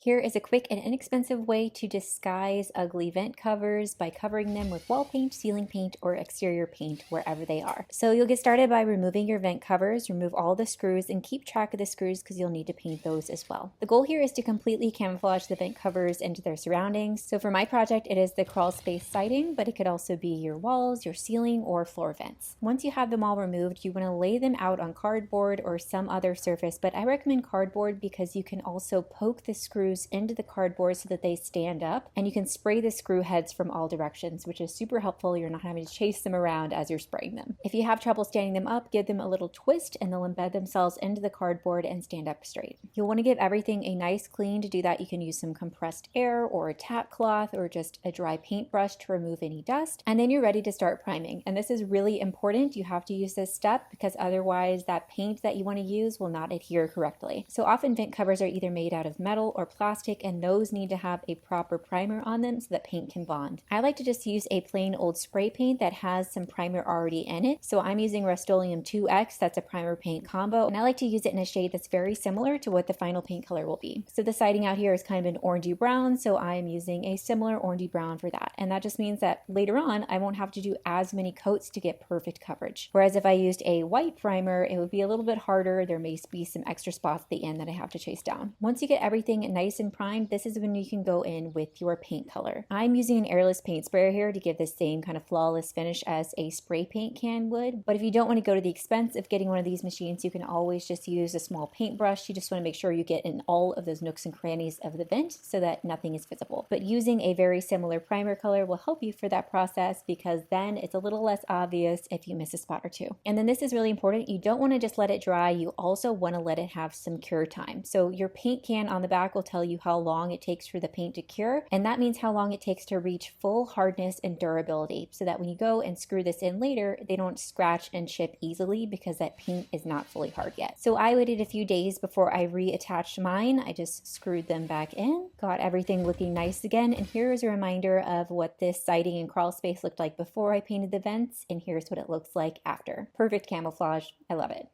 Here is a quick and inexpensive way to disguise ugly vent covers by covering them with wall paint, ceiling paint, or exterior paint wherever they are. So you'll get started by removing your vent covers, remove all the screws, and keep track of the screws because you'll need to paint those as well. The goal here is to completely camouflage the vent covers into their surroundings. So for my project, it is the crawl space siding, but it could also be your walls, your ceiling, or floor vents. Once you have them all removed, you want to lay them out on cardboard or some other surface, but I recommend cardboard because you can also poke the screws into the cardboard so that they stand up, and you can spray the screw heads from all directions, which is super helpful. You're not having to chase them around as you're spraying them. If you have trouble standing them up, give them a little twist and they'll embed themselves into the cardboard and stand up straight. You'll want to give everything a nice clean. To do that, you can use some compressed air or a tap cloth or just a dry paintbrush to remove any dust, and then you're ready to start priming. And this is really important. You have to use this step because otherwise that paint that you want to use will not adhere correctly. So often vent covers are either made out of metal or plastic, and those need to have a proper primer on them so that paint can bond. I like to just use a plain old spray paint that has some primer already in it. So I'm using Rust-Oleum 2X, that's a primer paint combo, and I like to use it in a shade that's very similar to what the final paint color will be. So the siding out here is kind of an orangey brown, so I'm using a similar orangey brown for that. And that just means that later on, I won't have to do as many coats to get perfect coverage. Whereas if I used a white primer, it would be a little bit harder. There may be some extra spots at the end that I have to chase down. Once you get everything nice and primed, this is when you can go in with your paint color. I'm using an airless paint sprayer here to give the same kind of flawless finish as a spray paint can would. But if you don't want to go to the expense of getting one of these machines, you can always just use a small paintbrush. You just want to make sure you get in all of those nooks and crannies of the vent so that nothing is visible. But using a very similar primer color will help you for that process because then it's a little less obvious if you miss a spot or two. And then this is really important. You don't want to just let it dry. You also want to let it have some cure time. So your paint can on the back will tell you how long it takes for the paint to cure, and that means how long it takes to reach full hardness and durability, so that when you go and screw this in later, they don't scratch and chip easily because that paint is not fully hard yet. So I waited a few days before I reattached mine. I just screwed them back in, got everything looking nice again, and here is a reminder of what this siding and crawl space looked like before I painted the vents, and here's what it looks like after. Perfect camouflage. I love it.